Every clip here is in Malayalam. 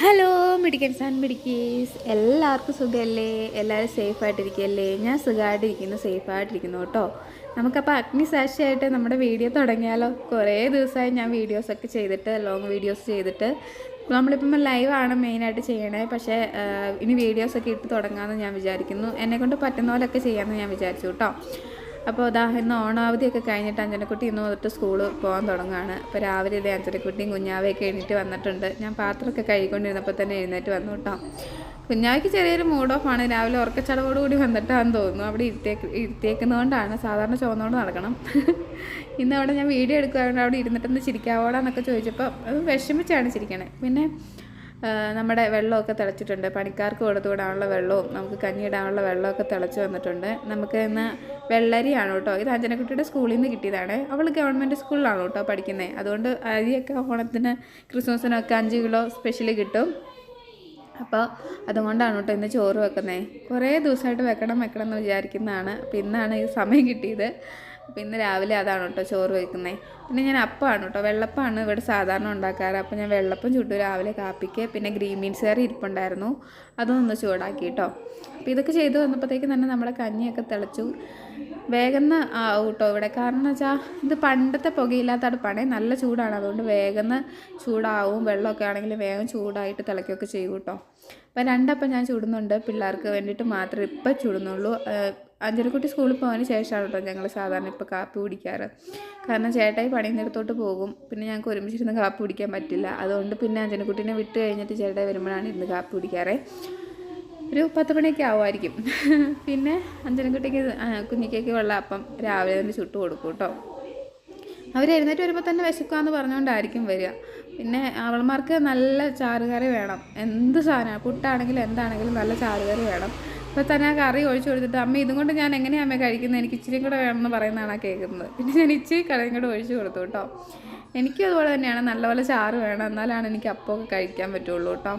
ഹലോ മിടിക്കൻസ് ആൻഡ് മിടിക്കീസ്, എല്ലാവർക്കും സുഖമല്ലേ? എല്ലാവരും സേഫായിട്ടിരിക്കുകയല്ലേ? ഞാൻ സുഖമായിട്ടിരിക്കുന്നു, സേഫായിട്ടിരിക്കുന്നു കേട്ടോ. നമുക്കപ്പോൾ അഗ്നിസാക്ഷിയായിട്ട് നമ്മുടെ വീഡിയോ തുടങ്ങിയാലോ? കുറേ ദിവസമായി ഞാൻ വീഡിയോസൊക്കെ ചെയ്തിട്ട്, ലോങ് വീഡിയോസ് ചെയ്തിട്ട്. നമ്മളിപ്പം ലൈവാണ് മെയിനായിട്ട് ചെയ്യണേ. പക്ഷേ ഇനി വീഡിയോസൊക്കെ ഇട്ട് തുടങ്ങാമെന്ന് ഞാൻ വിചാരിക്കുന്നു. എന്നെക്കൊണ്ട് പറ്റുന്ന പോലെയൊക്കെ ചെയ്യാമെന്ന് ഞാൻ വിചാരിച്ചു കേട്ടോ. അപ്പോൾ ഇന്ന് ഓണാവധിയൊക്കെ കഴിഞ്ഞിട്ട് അഞ്ജനക്കുട്ടി ഇന്ന് തൊട്ട് സ്കൂളിൽ പോകാൻ തുടങ്ങുകയാണ്. അപ്പോൾ രാവിലെ ഇതേ അഞ്ജനക്കുട്ടിയും കുഞ്ഞാവയൊക്കെ എഴുന്നേറ്റ് വന്നിട്ടുണ്ട്. ഞാൻ പാത്രമൊക്കെ കഴുകിക്കൊണ്ടിരുന്നപ്പോൾ തന്നെ എഴുന്നേറ്റ് വന്നു കേട്ടോ. കുഞ്ഞാവയ്ക്ക് ചെറിയൊരു മൂഡ് ഓഫ് ആണ്. രാവിലെ ഉറക്കച്ചടവോടുകൂടി വന്നിട്ടാണെന്ന് തോന്നുന്നു. അവിടെ ഇരുത്തിയേക്കുന്നതുകൊണ്ടാണ്. സാധാരണ ചുവന്നുകൊണ്ട് നടക്കണം. ഇന്ന് അവിടെ ഞാൻ വീഡിയോ എടുക്കുകയാണെങ്കിൽ അവിടെ ഇരുന്നിട്ടൊന്ന് ചിരിക്കാവോടാന്നൊക്കെ ചോദിച്ചപ്പോൾ അത് വിഷമിച്ചാണ് ചിരിക്കണേ. പിന്നെ നമ്മുടെ വെള്ളമൊക്കെ തിളച്ചിട്ടുണ്ട്. പണിക്കാർക്ക് കൊടുത്തു വിടാനുള്ള വെള്ളവും നമുക്ക് കഞ്ഞിയിടാനുള്ള വെള്ളമൊക്കെ തിളച്ച് വന്നിട്ടുണ്ട്. നമുക്ക് ഇന്ന് വെള്ളരിയാണ് കേട്ടോ. ഇത് അഞ്ജനക്കുട്ടിയുടെ സ്കൂളിൽ നിന്ന് കിട്ടിയതാണ്. അവൾ ഗവൺമെൻറ് സ്കൂളിലാണ് കേട്ടോ പഠിക്കുന്നത്. അതുകൊണ്ട് അരിയൊക്കെ ഓണത്തിന് ക്രിസ്മസിനൊക്കെ 5 കിലോ സ്പെഷ്യലി കിട്ടും. അപ്പോൾ അതുകൊണ്ടാണ് കേട്ടോ ഇന്ന് ചോറ് വെക്കുന്നത്. കുറേ ദിവസമായിട്ട് വെക്കണം എന്ന് വിചാരിക്കുന്നതാണ്. അപ്പോൾ ഇന്നാണ് ഈ സമയം കിട്ടിയത്. അപ്പോൾ ഇന്ന് രാവിലെ അതാണ് കേട്ടോ ചോറ് വയ്ക്കുന്നത്. പിന്നെ ഞാൻ അപ്പമാണ് കേട്ടോ, വെള്ളപ്പമാണ് ഇവിടെ സാധാരണ ഉണ്ടാക്കാറ്. അപ്പോൾ ഞാൻ വെള്ളപ്പം ചുട്ടു രാവിലെ കാപ്പിക്ക്. പിന്നെ ഗ്രീൻ ബീൻസ് കറി ഇരിപ്പുണ്ടായിരുന്നു, അതൊന്ന് ചൂടാക്കി കേട്ടോ. അപ്പോൾ ഇതൊക്കെ ചെയ്ത് വന്നപ്പോഴത്തേക്കും തന്നെ നമ്മുടെ കഞ്ഞിയൊക്കെ തിളച്ചു. വേഗം ആവും കേട്ടോ ഇവിടെ. കാരണം എന്ന് വെച്ചാൽ ഇത് പണ്ടത്തെ പുകയില്ലാത്ത അടുപ്പാണ്, നല്ല ചൂടാണ്. അതുകൊണ്ട് വേഗം ചൂടാവും. വെള്ളമൊക്കെ ആണെങ്കിൽ വേഗം ചൂടായിട്ട് തിളയ്ക്കുകയൊക്കെ ചെയ്യും കേട്ടോ. അപ്പോൾ 2 അപ്പം ഞാൻ ചൂടുന്നുണ്ട്. പിള്ളേർക്ക് വേണ്ടിയിട്ട് മാത്രമേ ഇപ്പം ചൂടുന്നുള്ളൂ. അഞ്ജനക്കുട്ടി സ്കൂളിൽ പോകാൻ ശേഷമാണ് കേട്ടോ ഞങ്ങൾ സാധാരണ ഇപ്പോൾ കാപ്പി കുടിക്കാറ്. കാരണം ചേട്ടായി പണിയുന്നിടത്തോട്ട് പോകും. പിന്നെ ഞങ്ങൾക്ക് ഒരുമിച്ചിരുന്ന് കാപ്പി കുടിക്കാൻ പറ്റില്ല. അതുകൊണ്ട് പിന്നെ അഞ്ജനക്കുട്ടീനെ വിട്ട് കഴിഞ്ഞിട്ട് ചേട്ടായി വരുമ്പോഴാണ് ഇരുന്ന് കാപ്പി കുടിക്കാറ്. ഒരു 10 മണിയൊക്കെ ആവുമായിരിക്കും. പിന്നെ അഞ്ജനക്കുട്ടിക്ക് കുഞ്ഞിക്കേക്ക് വെള്ളപ്പം രാവിലെ തന്നെ ചുട്ട് കൊടുക്കും കേട്ടോ. അവർ എഴുന്നേറ്റ് വരുമ്പോൾ തന്നെ വിശക്കാമെന്ന് പറഞ്ഞുകൊണ്ടായിരിക്കും വരിക. പിന്നെ അവൾമാർക്ക് നല്ല ചാറുകറി വേണം. എന്ത് സാധനമാണ്, പുട്ടാണെങ്കിലും എന്താണെങ്കിലും നല്ല ചാറുകറി വേണം. ഇപ്പോൾ തന്നെ ആ കറി ഒഴിച്ചു കൊടുത്തിട്ട് അമ്മ ഇതും കൊണ്ട് ഞാൻ എങ്ങനെയാണ് അമ്മ കഴിക്കുന്നത്, എനിക്ക് ഇച്ചിരി കൂടെ വേണമെന്ന് പറയുന്നതാണ് കേൾക്കുന്നത്. പിന്നെ ഞാൻ ഇച്ചിരി കറിയും കൂടെ ഒഴിച്ചു കൊടുത്തു കേട്ടോ. എനിക്കും അതുപോലെ തന്നെയാണ്, നല്ലപോലെ ചാറ് വേണം, എന്നാലാണ് എനിക്ക് അപ്പമൊക്കെ കഴിക്കാൻ പറ്റുള്ളൂ കേട്ടോ.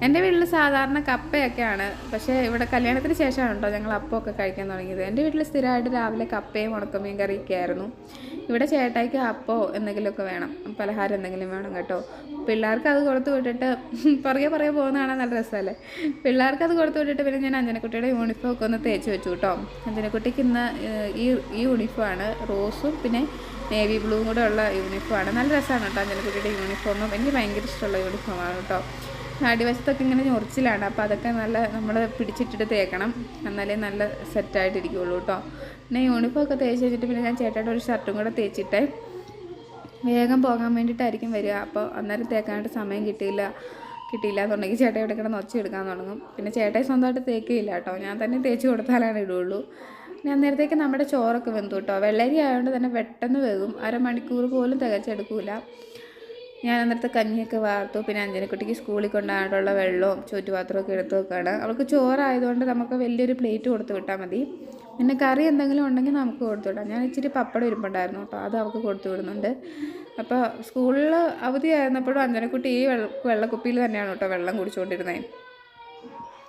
എൻ്റെ വീട്ടിൽ സാധാരണ കപ്പയൊക്കെയാണ്. പക്ഷേ ഇവിടെ കല്യാണത്തിന് ശേഷമാണ് കേട്ടോ ഞങ്ങൾ അപ്പമൊക്കെ കഴിക്കാൻ തുടങ്ങിയത്. എൻ്റെ വീട്ടിൽ സ്ഥിരമായിട്ട് രാവിലെ കപ്പയും ഉണക്കമീൻ കറിയൊക്കെ ആയിരുന്നു. ഇവിടെ ചേട്ടായിക്ക് അപ്പോ എന്തെങ്കിലുമൊക്കെ വേണം, പലഹാരം എന്തെങ്കിലും വേണം കേട്ടോ. പിള്ളേർക്ക് അത് കൊടുത്തു വിട്ടിട്ട് പുറകെ പോകുന്നതാണ് നല്ല രസമല്ലേ. പിള്ളേർക്ക് അത് കൊടുത്തു വിട്ടിട്ട് പിന്നെ ഞാൻ അഞ്ജനക്കുട്ടിയുടെ യൂണിഫോമൊക്കെ ഒന്ന് തേച്ച് വെച്ചു കേട്ടോ. അഞ്ജനക്കുട്ടിക്ക് ഇന്ന് ഈ യൂണിഫോമാണ്, റോസും പിന്നെ നേവി ബ്ലൂവും കൂടെ ഉള്ള യൂണിഫോമാണ്. നല്ല രസമാണ് കേട്ടോ അഞ്ജനക്കുട്ടിയുടെ യൂണിഫോമും. എനിക്ക് ഭയങ്കര ഇഷ്ടമുള്ള യൂണിഫോമാണ് കേട്ടോ. അടിവശത്തൊക്കെ ഇങ്ങനെ ഞൊറിച്ചിലാണ്. അപ്പോൾ അതൊക്കെ നല്ല നമ്മൾ പിടിച്ചിട്ടിട്ട് തേക്കണം, എന്നാലേ നല്ല സെറ്റായിട്ടിരിക്കുകയുള്ളൂ കേട്ടോ. പിന്നെ യൂണിഫോമൊക്കെ തേച്ച് വെച്ചിട്ട് പിന്നെ ഞാൻ ചേട്ടായിട്ട് ഒരു ഷർട്ടും കൂടെ തേച്ചിട്ട് വേഗം പോകാൻ വേണ്ടിയിട്ടായിരിക്കും വരിക. അപ്പോൾ അന്നേരം തേക്കാനായിട്ട് സമയം കിട്ടിയില്ല എന്നുണ്ടെങ്കിൽ ചേട്ടായി ഇവിടെ കിടന്ന് ഒച്ചയെടുക്കാൻ തുടങ്ങും. പിന്നെ ചേട്ടായി സ്വന്തമായിട്ട് തേക്കുകയില്ല കേട്ടോ, ഞാൻ തന്നെ തേച്ച് കൊടുത്താലാണ് ഇടുള്ളൂ. ഞാൻ നേരത്തേക്ക് നമ്മുടെ ചോറൊക്കെ വെന്തു കേട്ടോ. വെള്ളരി ആയതുകൊണ്ട് തന്നെ പെട്ടെന്ന് വേകും, 1/2 മണിക്കൂർ പോലും തികച്ചെടുക്കില്ല. ഞാൻ അന്നേരത്തെ കഞ്ഞിയൊക്കെ വാർത്തു. പിന്നെ അഞ്ജനക്കുട്ടിക്ക് സ്കൂളിൽ കൊണ്ടുപോകാനുള്ള വെള്ളവും ചുറ്റുപാത്രമൊക്കെ എടുത്ത് വെക്കുകയാണ്. അവൾക്ക് ചോറായതുകൊണ്ട് നമുക്ക് വലിയൊരു പ്ലേറ്റ് കൊടുത്ത് വിട്ടാൽ മതി. പിന്നെ കറി എന്തെങ്കിലും ഉണ്ടെങ്കിൽ നമുക്ക് കൊടുത്തു വിടാം. ഞാൻ ഇച്ചിരി പപ്പടം ഇരിപ്പുണ്ടായിരുന്നു കേട്ടോ, അത് അവൾക്ക് കൊടുത്തു വിടുന്നുണ്ട്. അപ്പോൾ സ്കൂളിൽ അവധിയായിരുന്നപ്പോഴും അഞ്ജനക്കുട്ടി ഈ വെള്ളക്കുപ്പിയിൽ തന്നെയാണ് കേട്ടോ വെള്ളം കുടിച്ചുകൊണ്ടിരുന്നത്.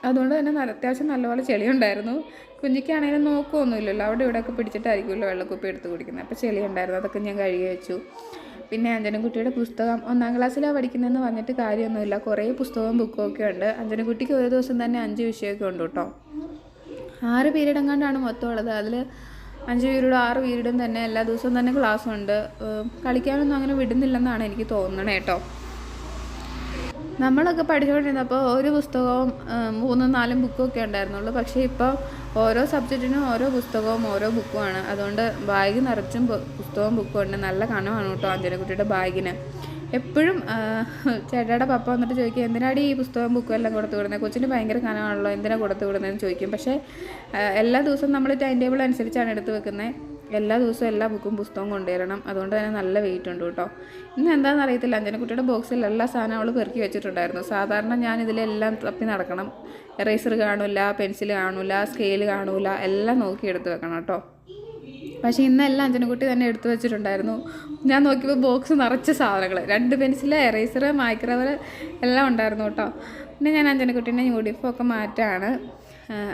അതുകൊണ്ട് തന്നെ അത്യാവശ്യം നല്ലപോലെ ചെളിയുണ്ടായിരുന്നു. കുഞ്ഞിക്കാണെങ്കിലും നോക്കുകയൊന്നുമില്ലല്ലോ, അവിടെ ഇവിടെയൊക്കെ പിടിച്ചിട്ടായിരിക്കുമല്ലോ വെള്ളക്കുപ്പി എടുത്ത് കുടിക്കുന്നത്. അപ്പോൾ ചെളിയുണ്ടായിരുന്നു, അതൊക്കെ ഞാൻ കഴുകി വെച്ചു. പിന്നെ അഞ്ജനക്കുട്ടിയുടെ പുസ്തകം 1ാം ക്ലാസ്സിലാണ് പഠിക്കുന്നതെന്ന് പറഞ്ഞിട്ട് കാര്യമൊന്നുമില്ല, കുറേ പുസ്തകവും ബുക്കും ഒക്കെ ഉണ്ട്. അഞ്ജനക്കുട്ടിക്ക് ഒരു ദിവസം തന്നെ 5 വിഷയമൊക്കെ ഉണ്ട് കേട്ടോ. 6 പീരീഡ് എങ്ങാണ്ടാണ് മൊത്തം ഉള്ളത്. അതിൽ 5 പീരീഡും 6 പീരീഡും തന്നെ എല്ലാ ദിവസവും തന്നെ ക്ലാസ്സുണ്ട്. കളിക്കാനൊന്നും അങ്ങനെ വിടുന്നില്ലെന്നാണ് എനിക്ക് തോന്നണേ കേട്ടോ. നമ്മളൊക്കെ പഠിച്ചുകൊണ്ടിരുന്നപ്പോൾ ഒരു പുസ്തകവും 3-4 ബുക്കൊക്കെ ഉണ്ടായിരുന്നുള്ളൂ. പക്ഷേ ഇപ്പോൾ ഓരോ സബ്ജക്റ്റിനും ഓരോ പുസ്തകവും ഓരോ ബുക്കുമാണ്. അതുകൊണ്ട് ബാഗ് നിറച്ചും പുസ്തകവും ബുക്കും ഉണ്ട്. നല്ല കനമാണ് കേട്ടോ അഞ്ജനക്കുട്ടിയുടെ ബാഗിന്. എപ്പോഴും ചേട്ടായുടെ പപ്പ വന്നിട്ട് ചോദിക്കും, എന്തിനാടി ഈ പുസ്തകവും ബുക്കും എല്ലാം കൊടുത്തു വിടുന്നത്, കൊച്ചിന് ഭയങ്കര കനമാണല്ലോ, എന്തിനാണ് കൊടുത്തു വിടുന്നതെന്ന് ചോദിക്കും. പക്ഷേ എല്ലാ ദിവസവും നമ്മൾ ടൈം ടേബിൾ അനുസരിച്ചാണ് എടുത്ത് വെക്കുന്നത്. എല്ലാ ദിവസവും എല്ലാ ബുക്കും പുസ്തകവും കൊണ്ടുവരണം. അതുകൊണ്ട് തന്നെ നല്ല വെയിറ്റ് ഉണ്ട് കേട്ടോ. ഇന്ന് എന്താണെന്ന് അറിയത്തില്ല, അഞ്ജനക്കുട്ടിയുടെ ബോക്സിൽ എല്ലാ സാധനവും അവൾ പെറുക്കി വെച്ചിട്ടുണ്ടായിരുന്നു. സാധാരണ ഞാൻ ഇതിലെല്ലാം തപ്പി നടക്കണം. എറേസർ കാണില്ല, പെൻസിൽ കാണില്ല, സ്കെയിൽ കാണില്ല, എല്ലാം നോക്കി എടുത്ത് വെക്കണം കേട്ടോ. പക്ഷേ ഇന്നെല്ലാം അഞ്ജനക്കുട്ടി തന്നെ എടുത്തു വെച്ചിട്ടുണ്ടായിരുന്നു. ഞാൻ നോക്കിയപ്പോൾ ബോക്സ് നിറച്ച സാധനങ്ങൾ, 2 പെൻസില്, എറേസർ, മായ്ക്രവർ എല്ലാം ഉണ്ടായിരുന്നു കേട്ടോ. പിന്നെ ഞാൻ അഞ്ജനക്കുട്ടീൻ്റെ യൂണിഫോം ഒക്കെ മാറ്റാണ്.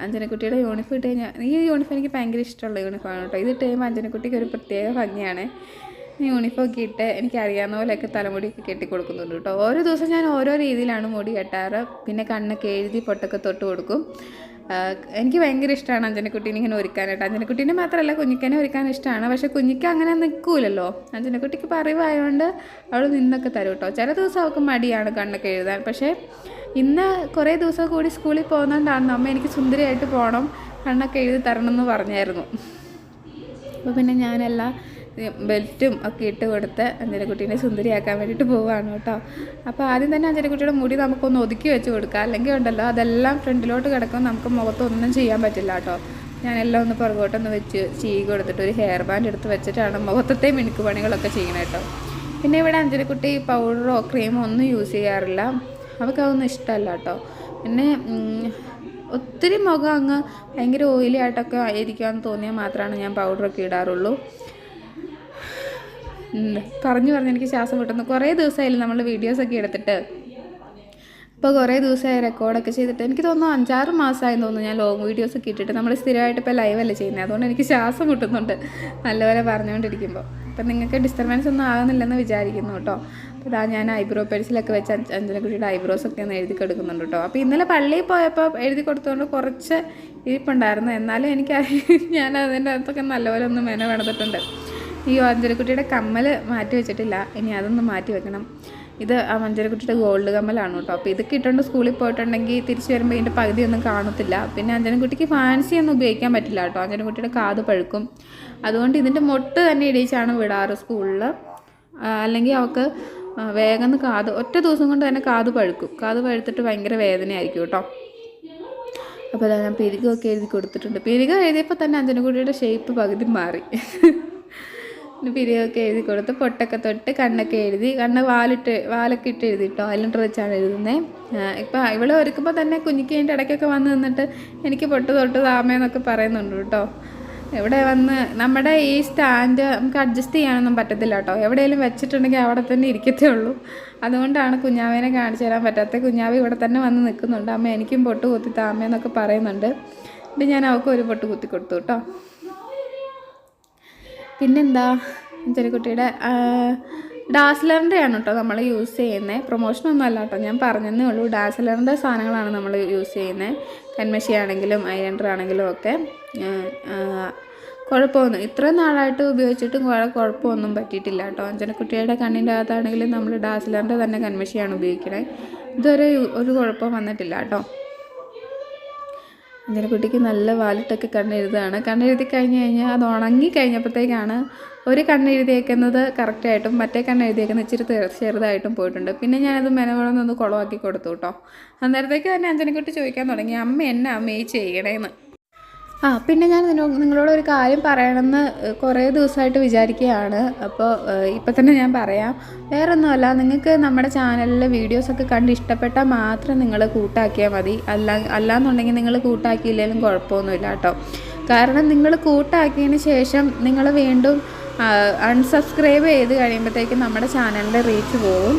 അഞ്ജനക്കുട്ടിയുടെ യൂണിഫോം ഇട്ട് കഴിഞ്ഞാൽ, ഈ യൂണിഫോം എനിക്ക് ഭയങ്കര ഇഷ്ടമുള്ള യൂണിഫോമാണ് കേട്ടോ. ഇതിട്ട് കഴിയുമ്പോൾ അഞ്ജനക്കുട്ടിക്ക് ഒരു പ്രത്യേക ഭംഗിയാണ്. യൂണിഫോം ഒക്കെ ഇട്ട് എനിക്കറിയാവുന്ന പോലെയൊക്കെ തലമുടിയൊക്കെ കെട്ടിക്കൊടുക്കുന്നുണ്ട് കേട്ടോ. ഓരോ ദിവസം ഞാൻ ഓരോ രീതിയിലാണ് മുടി കെട്ടാറ്. പിന്നെ കണ്ണൊക്കെ എഴുതി പൊട്ടൊക്കെ തൊട്ട് കൊടുക്കും. എനിക്ക് ഭയങ്കര ഇഷ്ടമാണ് അഞ്ജനക്കുട്ടീനെ ഇങ്ങനെ ഒരുക്കാനായിട്ട്. അഞ്ജനക്കുട്ടീനെ മാത്രമല്ല കുഞ്ഞിക്കനെ ഒരുക്കാൻ ഇഷ്ടമാണ്. പക്ഷേ കുഞ്ഞിക്ക് അങ്ങനെ നിൽക്കൂലല്ലോ. അഞ്ജനക്കുട്ടിക്ക് പറിവായതുകൊണ്ട് അവൾ നിന്നൊക്കെ തരും കേട്ടോ. ചില ദിവസം അവൾക്ക് മടിയാണ് കണ്ണൊക്കെ എഴുതാൻ. പക്ഷേ ഇന്ന് കുറേ ദിവസം കൂടി സ്കൂളിൽ പോകുന്നതുകൊണ്ടാണ് അമ്മ എനിക്ക് സുന്ദരിയായിട്ട് പോകണം, കണ്ണൊക്കെ എഴുതി തരണം എന്ന് പറഞ്ഞായിരുന്നു. അപ്പോൾ പിന്നെ ഞാനെല്ലാം ബെൽറ്റും ഒക്കെ ഇട്ട് കൊടുത്ത് അഞ്ജനക്കുട്ടീനെ സുന്ദരിയാക്കാൻ വേണ്ടിയിട്ട് പോവുകയാണ് കേട്ടോ. അപ്പോൾ ആദ്യം തന്നെ അഞ്ജനക്കുട്ടിയുടെ മുടി നമുക്കൊന്ന് ഒതുക്കി വെച്ച് കൊടുക്കാം. അല്ലെങ്കിൽ ഉണ്ടല്ലോ അതെല്ലാം ഫ്രണ്ടിലോട്ട് കിടക്കും, നമുക്ക് മുഖത്തൊന്നും ചെയ്യാൻ പറ്റില്ല കേട്ടോ. ഞാനെല്ലാം ഒന്ന് പുറകോട്ടൊന്ന് വെച്ച് ചീകി കൊടുത്തിട്ട് ഒരു ഹെയർ ബാൻഡ് എടുത്ത് വെച്ചിട്ടാണ് മുഖത്തെ മിനുക്ക് പണികളൊക്കെ ചെയ്യണം കേട്ടോ. പിന്നെ ഇവിടെ അഞ്ജനക്കുട്ടി പൗഡറോ ക്രീമോ ഒന്നും യൂസ് ചെയ്യാറില്ല. അവൾക്കതൊന്നും ഇഷ്ടമല്ല കേട്ടോ. പിന്നെ ഒത്തിരി മുഖം അങ്ങ് ഭയങ്കര ഓയിലി ആയിട്ടൊക്കെ ആയിരിക്കുമെന്ന് തോന്നിയാൽ മാത്രമാണ് ഞാൻ പൗഡറൊക്കെ ഇടാറുള്ളൂ. പറഞ്ഞ് എനിക്ക് ശ്വാസം കിട്ടുന്നു. കുറേ ദിവസമായില്ല നമ്മൾ വീഡിയോസൊക്കെ എടുത്തിട്ട്. ഇപ്പോൾ കുറേ ദിവസമായി റെക്കോർഡൊക്കെ ചെയ്തിട്ട്. എനിക്ക് തോന്നുന്നു 5-6 മാസമായി തോന്നുന്നു ഞാൻ ലോങ് വീഡിയോസൊക്കെ ഇട്ടിട്ട്. നമ്മൾ സ്ഥിരമായിട്ട് ഇപ്പോൾ ലൈവല്ലേ ചെയ്യുന്നത്, അതുകൊണ്ട് എനിക്ക് ശ്വാസം മുട്ടുന്നുണ്ട് നല്ലപോലെ പറഞ്ഞുകൊണ്ടിരിക്കുമ്പോൾ. അപ്പം നിങ്ങൾക്ക് ഡിസ്റ്റർബൻസ് ഒന്നും ആകുന്നില്ലെന്ന് വിചാരിക്കുന്നു കേട്ടോ. അപ്പോൾ ഇതാ ഞാൻ ഐബ്രോ പെൻസിലൊക്കെ വെച്ച് അഞ്ജനക്കുട്ടിയുടെ ഐബ്രോസൊക്കെ ഒന്ന് എഴുതി കൊടുക്കുന്നുണ്ട് കേട്ടോ. അപ്പോൾ ഇന്നലെ പള്ളിയിൽ പോയപ്പോൾ എഴുതി കൊടുത്തുകൊണ്ട് കുറച്ച് ഇരിപ്പുണ്ടായിരുന്നു. എന്നാലും ഞാൻ അതിൻ്റെ അകത്തൊക്കെ നല്ലപോലെ ഒന്ന് മെന വെണത്തിട്ടുണ്ട്. ഈ അഞ്ജനക്കുട്ടിയുടെ കമ്മൽ മാറ്റി വെച്ചിട്ടില്ല, ഇനി അതൊന്ന് മാറ്റി വെക്കണം. ഇത് ആ അഞ്ജനക്കുട്ടിയുടെ ഗോൾഡ് കമ്മലാണ് കേട്ടോ. അപ്പോൾ ഇതൊക്കെ ഇട്ടുകൊണ്ട് സ്കൂളിൽ പോയിട്ടുണ്ടെങ്കിൽ തിരിച്ച് വരുമ്പോൾ ഇതിൻ്റെ പകുതിയൊന്നും കാണത്തില്ല. പിന്നെ അഞ്ജനക്കുട്ടിക്ക് ഫാൻസി ഒന്നും ഉപയോഗിക്കാൻ പറ്റില്ല കേട്ടോ. അഞ്ജനക്കുട്ടിയുടെ കാത് പഴുക്കും. അതുകൊണ്ട് ഇതിൻ്റെ മൊട്ട് തന്നെ ഇടിയിച്ചാണ് വിടാറ് സ്കൂളിൽ. അല്ലെങ്കിൽ അവൾക്ക് വേഗം ഒറ്റ ദിവസം കൊണ്ട് തന്നെ കാത് പഴുക്കും. കാത് പഴുത്തിട്ട് ഭയങ്കര വേദനയായിരിക്കും കേട്ടോ. അപ്പോൾ ഞാൻ പിരികൊക്കെ എഴുതി കൊടുത്തിട്ടുണ്ട്. പിരിക എഴുതിയപ്പോൾ തന്നെ അഞ്ജനക്കുട്ടിയുടെ ഷേപ്പ് പകുതി മാറി. പിരികൊക്കെ എഴുതി കൊടുത്ത് പൊട്ടൊക്കെ തൊട്ട് കണ്ണൊക്കെ എഴുതി. കണ്ണ് വാലൊക്കെ ഇട്ട് എഴുതി കേട്ടോ. ഐലൈനർ വെച്ചാണ് എഴുതുന്നത്. ഇപ്പം ഇവളെ ഒരുക്കുമ്പോൾ തന്നെ കുഞ്ഞിക്ക് അതിൻ്റെ ഇടയ്ക്കൊക്കെ വന്ന് നിന്നിട്ട് എനിക്ക് പൊട്ട് തൊട്ട് താമയെന്നൊക്കെ പറയുന്നുണ്ട് കേട്ടോ. ഇവിടെ വന്ന് നമ്മുടെ ഈ സ്റ്റാൻഡ് നമുക്ക് അഡ്ജസ്റ്റ് ചെയ്യാനൊന്നും പറ്റത്തില്ല കേട്ടോ. എവിടെയെങ്കിലും വെച്ചിട്ടുണ്ടെങ്കിൽ അവിടെ തന്നെ ഇരിക്കത്തേ ഉള്ളൂ. അതുകൊണ്ടാണ് കുഞ്ഞാവേനെ കാണിച്ചു തരാൻ പറ്റാത്ത. കുഞ്ഞാവ് ഇവിടെ തന്നെ വന്ന് നിൽക്കുന്നുണ്ട്. അമ്മ എനിക്കും പൊട്ട് കുത്തി താമയെന്നൊക്കെ പറയുന്നുണ്ട്. എന്നിട്ട് ഞാൻ അവൾക്ക് ഒരു പൊട്ട് കുത്തി കൊടുത്തു കേട്ടോ. പിന്നെന്താ, അഞ്ജനക്കുട്ടിയുടെ ഡാസ്ലറിൻ്റെ ആണ് കേട്ടോ നമ്മൾ യൂസ് ചെയ്യുന്നത്. പ്രൊമോഷനൊന്നും അല്ല കേട്ടോ, ഞാൻ പറഞ്ഞതേ ഉള്ളൂ. ഡാസ്ലറിൻ്റെ സാധനങ്ങളാണ് നമ്മൾ യൂസ് ചെയ്യുന്നത്. കൺമഷി ആണെങ്കിലും ഐലൈനർ ആണെങ്കിലും ഒക്കെ കുഴപ്പമൊന്നും ഇത്രയും നാളായിട്ട് ഉപയോഗിച്ചിട്ടും കുഴപ്പമൊന്നും പറ്റിയിട്ടില്ല കേട്ടോ. അഞ്ജനക്കുട്ടിയുടെ കണ്ണിൻ്റെ അകത്താണെങ്കിലും നമ്മൾ ഡാസ്ലറിൻ്റെ തന്നെ കൺമഷിയാണ് ഉപയോഗിക്കുന്നത്. ഇതുവരെ ഒരു കുഴപ്പം വന്നിട്ടില്ല കേട്ടോ. അഞ്ജനക്കുട്ടിക്ക് നല്ല വാലിട്ടൊക്കെ കണ്ണെഴുതുകയാണ്. കണ്ണെഴുതി കഴിഞ്ഞ് കഴിഞ്ഞാൽ അത് ഉണങ്ങി കഴിഞ്ഞപ്പോഴത്തേക്കാണ് ഒരു കണ്ണെഴുതിയേക്കുന്നത് കറക്റ്റായിട്ടും മറ്റേ കണ്ണെഴുതിയേക്കുന്നത് ഇച്ചിരി ചെറുതായിട്ടും പോയിട്ടുണ്ട്. പിന്നെ ഞാനത് മെനവളൊന്നൊന്ന് കുളമാക്കി കൊടുത്തു കേട്ടോ. അന്നേരത്തേക്ക് തന്നെ അഞ്ജനക്കുട്ടി ചോദിക്കാൻ തുടങ്ങി, അമ്മ എന്നാ അമ്മ ഈ ചെയ്യണേന്ന്. പിന്നെ ഞാൻ നിങ്ങളോട് ഒരു കാര്യം പറയണമെന്ന് കുറേ ദിവസമായിട്ട് വിചാരിക്കുകയാണ്. അപ്പോൾ ഇപ്പം തന്നെ ഞാൻ പറയാം. വേറൊന്നുമല്ല, നിങ്ങൾക്ക് നമ്മുടെ ചാനലിലെ വീഡിയോസൊക്കെ കണ്ട് ഇഷ്ടപ്പെട്ടാൽ മാത്രം നിങ്ങൾ കൂട്ടാക്കിയാൽ മതി. അല്ലാന്നുണ്ടെങ്കിൽ നിങ്ങൾ കൂട്ടാക്കിയില്ലെങ്കിലും കുഴപ്പമൊന്നുമില്ല കേട്ടോ. കാരണം നിങ്ങൾ കൂട്ടാക്കിയതിന് ശേഷം നിങ്ങൾ വീണ്ടും അൺസബ്സ്ക്രൈബ് ചെയ്ത് കഴിയുമ്പോഴത്തേക്കും നമ്മുടെ ചാനലിൻ്റെ റീച്ച് പോവും,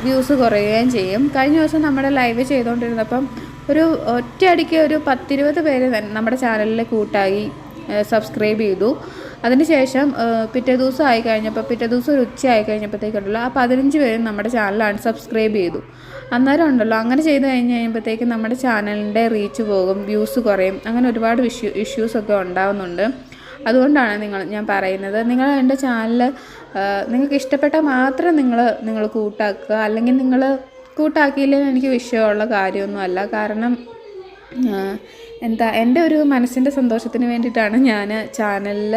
വ്യൂസ് കുറയുകയും ചെയ്യും. കഴിഞ്ഞ ദിവസം നമ്മുടെ ലൈവ് ചെയ്തുകൊണ്ടിരുന്നപ്പം ഒരു ഒറ്റയടിക്ക് ഒരു 10-20 പേര് നമ്മുടെ ചാനലിൽ കൂട്ടായി സബ്സ്ക്രൈബ് ചെയ്തു. അതിനുശേഷം പിറ്റേ ദിവസം ഒരു ഉച്ചയായി കഴിഞ്ഞപ്പോഴത്തേക്കുണ്ടല്ലോ ആ 15 പേരും നമ്മുടെ ചാനൽ അൺസബ്സ്ക്രൈബ് ചെയ്തു. അന്നേരം ഉണ്ടല്ലോ അങ്ങനെ ചെയ്ത് കഴിയുമ്പോഴത്തേക്കും നമ്മുടെ ചാനലിൻ്റെ റീച്ച് പോകും, വ്യൂസ് കുറയും, അങ്ങനെ ഒരുപാട് ഇഷ്യൂസൊക്കെ ഉണ്ടാകുന്നുണ്ട്. അതുകൊണ്ടാണ് ഞാൻ പറയുന്നത്, നിങ്ങൾ എൻ്റെ ചാനൽ നിങ്ങൾക്ക് ഇഷ്ടപ്പെട്ടാൽ മാത്രം നിങ്ങൾ കൂട്ടാക്കുക. അല്ലെങ്കിൽ നിങ്ങൾ കൂട്ടാക്കിയില്ലെങ്കിൽ എനിക്ക് വിഷയമുള്ള കാര്യമൊന്നുമല്ല. കാരണം എൻ്റെ ഒരു മനസ്സിൻ്റെ സന്തോഷത്തിന് വേണ്ടിയിട്ടാണ് ഞാൻ ചാനലിൽ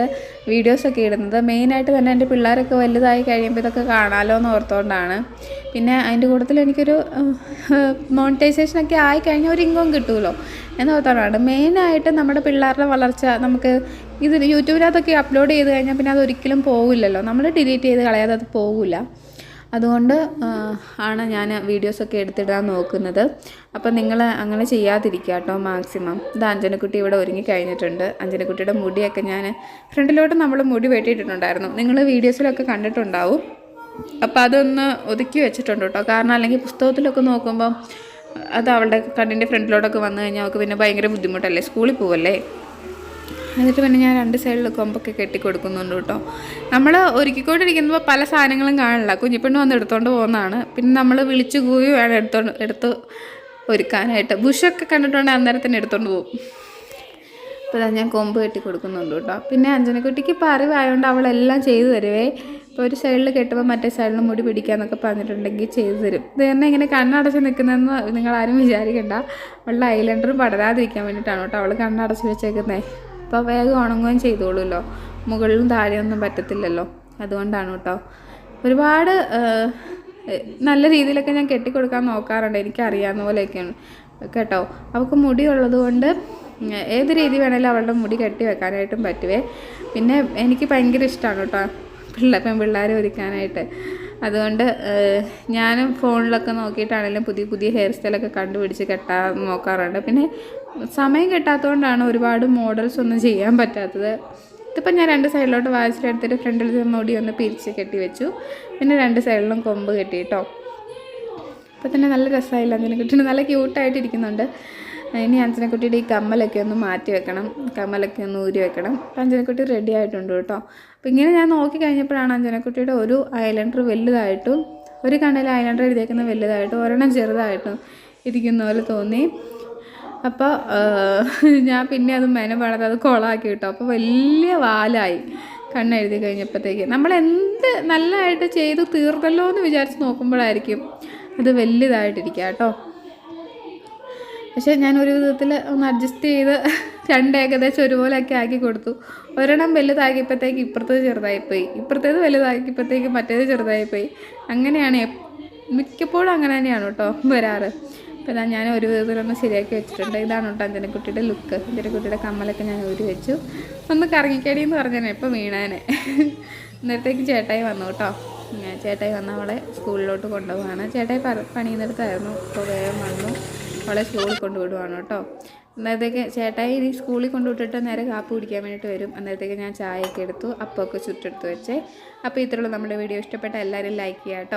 വീഡിയോസൊക്കെ ഇടുന്നത്. മെയിനായിട്ട് തന്നെ എൻ്റെ പിള്ളേരൊക്കെ വലുതായി കഴിയുമ്പോൾ ഇതൊക്കെ കാണാമല്ലോ എന്ന് ഓർത്തുകൊണ്ടാണ്. പിന്നെ അതിൻ്റെ കൂട്ടത്തിൽ എനിക്കൊരു മോണിറ്റൈസേഷനൊക്കെ ആയിക്കഴിഞ്ഞാൽ ഒരു ഇൻകം കിട്ടുമല്ലോ എന്നോർത്താണ്. മെയിനായിട്ട് നമ്മുടെ പിള്ളേരുടെ വളർച്ച നമുക്ക് ഇത് യൂട്യൂബിനകത്തൊക്കെ അപ്ലോഡ് ചെയ്ത് കഴിഞ്ഞാൽ പിന്നെ അതൊരിക്കലും പോകില്ലല്ലോ, നമ്മൾ ഡിലീറ്റ് ചെയ്ത് കളയാതെ അത് പോകില്ല. അതുകൊണ്ട് ആണ് ഞാൻ വീഡിയോസൊക്കെ എടുത്തിടാൻ നോക്കുന്നത്. അപ്പോൾ നിങ്ങൾ അങ്ങനെ ചെയ്യാതിരിക്കുക കേട്ടോ മാക്സിമം. ഇത് അഞ്ജനക്കുട്ടി ഇവിടെ ഒരുങ്ങി കഴിഞ്ഞിട്ടുണ്ട്. അഞ്ജനക്കുട്ടിയുടെ മുടിയൊക്കെ ഞാൻ ഫ്രണ്ടിലോട്ട് നമ്മൾ മുടി വെട്ടിയിട്ടുണ്ടായിരുന്നു, നിങ്ങൾ വീഡിയോസിലൊക്കെ കണ്ടിട്ടുണ്ടാവും. അപ്പോൾ അതൊന്ന് ഒതുക്കി വെച്ചിട്ടുണ്ട് കേട്ടോ. കാരണം അല്ലെങ്കിൽ പുസ്തകത്തിലൊക്കെ നോക്കുമ്പം അത് അവളുടെ കണ്ണിൻ്റെ ഫ്രണ്ടിലോട്ടൊക്കെ വന്നു കഴിഞ്ഞാൽ അവൾക്ക് പിന്നെ ഭയങ്കര ബുദ്ധിമുട്ടല്ലേ, സ്കൂളിൽ പോവല്ലേ. എന്നിട്ട് പിന്നെ ഞാൻ 2 സൈഡിൽ കൊമ്പൊക്കെ കെട്ടി കൊടുക്കുന്നുണ്ട് കേട്ടോ. നമ്മൾ ഒരുക്കിക്കൊണ്ടിരിക്കുമ്പോൾ പല സാധനങ്ങളും കാണില്ല, കുഞ്ഞിപ്പെണ്ണ് വന്ന് എടുത്തുകൊണ്ട് പോകുന്നതാണ്. പിന്നെ നമ്മൾ വിളിച്ചു കൂവി വേണം എടുത്ത് ഒരുക്കാനായിട്ട്. ബുഷൊക്കെ കണ്ടിട്ടുണ്ടെങ്കിൽ അന്നേരം തന്നെ എടുത്തുകൊണ്ട് പോകും. അപ്പോൾ ഞാൻ കൊമ്പ് കെട്ടി കൊടുക്കുന്നുണ്ട് കേട്ടോ. പിന്നെ അഞ്ജനക്കുട്ടിക്ക് ഇപ്പോൾ അറിവായതുകൊണ്ട് അവളെല്ലാം ചെയ്തു തരുവേ. ഇപ്പോൾ ഒരു സൈഡിൽ കെട്ടുമ്പോൾ മറ്റേ സൈഡിൽ മുടി പിടിക്കാമെന്നൊക്കെ പറഞ്ഞിട്ടുണ്ടെങ്കിൽ ചെയ്തു തരും. ഇത് തന്നെ ഇങ്ങനെ കണ്ണടച്ച് നിൽക്കുന്നതെന്ന് നിങ്ങളാരും വിചാരിക്കണ്ട. അവളുടെ ഐലൈനർ പടരാതിരിക്കാൻ വേണ്ടിയിട്ടാണ് കേട്ടോ അവൾ കണ്ണടച്ച് വെച്ചേക്കുന്നത്. അപ്പോൾ വേഗം ഉണങ്ങുകയും ചെയ്തോളൂല്ലോ, മുകളിലും താഴെയൊന്നും പറ്റത്തില്ലല്ലോ, അതുകൊണ്ടാണ് കേട്ടോ. ഒരുപാട് നല്ല രീതിയിലൊക്കെ ഞാൻ കെട്ടിക്കൊടുക്കാൻ നോക്കാറുണ്ട്, എനിക്കറിയാവുന്ന പോലെയൊക്കെയാണ് കേട്ടോ. അവൾക്ക് മുടി ഉള്ളത് കൊണ്ട് ഏത് രീതി വേണേലും അവളുടെ മുടി കെട്ടി വെക്കാനായിട്ടും പറ്റുവേ. പിന്നെ എനിക്ക് ഭയങ്കര ഇഷ്ടമാണ് കേട്ടോ പെൺപിള്ളേരെ ഒരുക്കാനായിട്ട്. അതുകൊണ്ട് ഞാനും ഫോണിലൊക്കെ നോക്കിയിട്ടാണെങ്കിലും പുതിയ പുതിയ ഹെയർ സ്റ്റൈലൊക്കെ കണ്ടുപിടിച്ച് കെട്ടാൻ നോക്കാറുണ്ട്. പിന്നെ സമയം കിട്ടാത്തതുകൊണ്ടാണ് ഒരുപാട് മോഡൽസ് ഒന്നും ചെയ്യാൻ പറ്റാത്തത്. ഇതിപ്പോൾ ഞാൻ 2 സൈഡിലോട്ട് വായിച്ചിട്ടെടുത്തിട്ട് ഫ്രണ്ടിൽ മുടി ഒന്ന് പിരിച്ച് കെട്ടി വെച്ചു. പിന്നെ 2 സൈഡിലും കൊമ്പ് കെട്ടി കേട്ടോ. അപ്പോൾ തന്നെ നല്ല രസമായില്ല, അഞ്ജനക്കുട്ടീനെ നല്ല ക്യൂട്ടായിട്ടിരിക്കുന്നുണ്ട്. ഇനി അഞ്ജനക്കുട്ടിയുടെ ഈ കമ്മലൊക്കെ ഒന്ന് മാറ്റി വെക്കണം, കമ്മലൊക്കെ ഒന്ന് ഊരി വെക്കണം. അപ്പോൾ അഞ്ജനക്കുട്ടി റെഡി ആയിട്ടുണ്ട് കേട്ടോ. അപ്പോൾ ഇങ്ങനെ ഞാൻ നോക്കി കഴിഞ്ഞപ്പോഴാണ് അഞ്ജനക്കുട്ടിയുടെ ഒരു ഐലൈനർ വലുതായിട്ടും ഒരു കണ്ണിൽ ഐലൈനർ എഴുതിയേക്കുന്ന വലുതായിട്ടും ഒരെണ്ണം ചെറുതായിട്ടും ഇരിക്കുന്ന പോലെ തോന്നി. അപ്പോൾ ഞാൻ പിന്നെ അത് മെനപ്പാടത്ത് അത് കുളമാക്കി കിട്ടും. അപ്പോൾ വലിയ വാലായി കണ്ണെഴുതി കഴിഞ്ഞപ്പോഴത്തേക്ക്. നമ്മൾ എന്ത് നല്ലതായിട്ട് ചെയ്ത് തീർന്നല്ലോ എന്ന് വിചാരിച്ച് നോക്കുമ്പോഴായിരിക്കും അത് വലുതായിട്ടിരിക്കുക കേട്ടോ. പക്ഷേ ഞാൻ ഒരു വിധത്തിൽ ഒന്ന് അഡ്ജസ്റ്റ് ചെയ്ത് 2 ഏകദേശം ഒരുപോലെയൊക്കെ ആക്കി കൊടുത്തു. ഒരെണ്ണം വലുതാക്കിയപ്പോഴത്തേക്ക് ഇപ്പുറത്തേത് ചെറുതായിപ്പോയി, ഇപ്പുറത്തേത് വലുതാക്കിയപ്പോഴത്തേക്ക് മറ്റേത് ചെറുതായിപ്പോയി. അങ്ങനെയാണ് മിക്കപ്പോഴും അങ്ങനെ തന്നെയാണ് കേട്ടോ വരാറ്. അപ്പോൾ ഞാൻ ഒരു വിധത്തിലൊന്ന് ശരിയാക്കി വെച്ചിട്ടുണ്ട്. ഇതാണ് കേട്ടോ അഞ്ജനക്കുട്ടിയുടെ ലുക്ക്. അഞ്ജനക്കുട്ടിയുടെ കമ്മലൊക്കെ ഞാൻ ഊരി വെച്ചു. ഒന്ന് കറങ്ങിക്കടിയെന്ന് പറഞ്ഞാൽ ഇപ്പോൾ വീണാനെ. ഇന്നത്തേക്ക് ചേട്ടായി വന്നു കേട്ടോ. ചേട്ടായി വന്ന് അവളെ സ്കൂളിലോട്ട് കൊണ്ടുപോവാണ്. ചേട്ടായി പണിയുന്നിടത്തായിരുന്നു, ഇപ്പോൾ വേഗം വന്നു അവളെ സ്കൂളിൽ കൊണ്ടുവിടുവാണ് കേട്ടോ. അന്നേരത്തേക്ക് ചേട്ടായി ഈ സ്കൂളിൽ കൊണ്ടുവിട്ടിട്ട് നേരെ കാപ്പി കുടിക്കാൻ വേണ്ടിയിട്ട് വരും. അന്നേരത്തേക്ക് ഞാൻ ചായയൊക്കെ എടുത്തു, അപ്പമൊക്കെ ചുട്ടെടുത്ത് വെച്ചേ. അപ്പോൾ ഇത്രയുള്ളൂ നമ്മുടെ വീഡിയോ. ഇഷ്ടപ്പെട്ട എല്ലാവരും ലൈക്ക് ചെയ്യാം കേട്ടോ.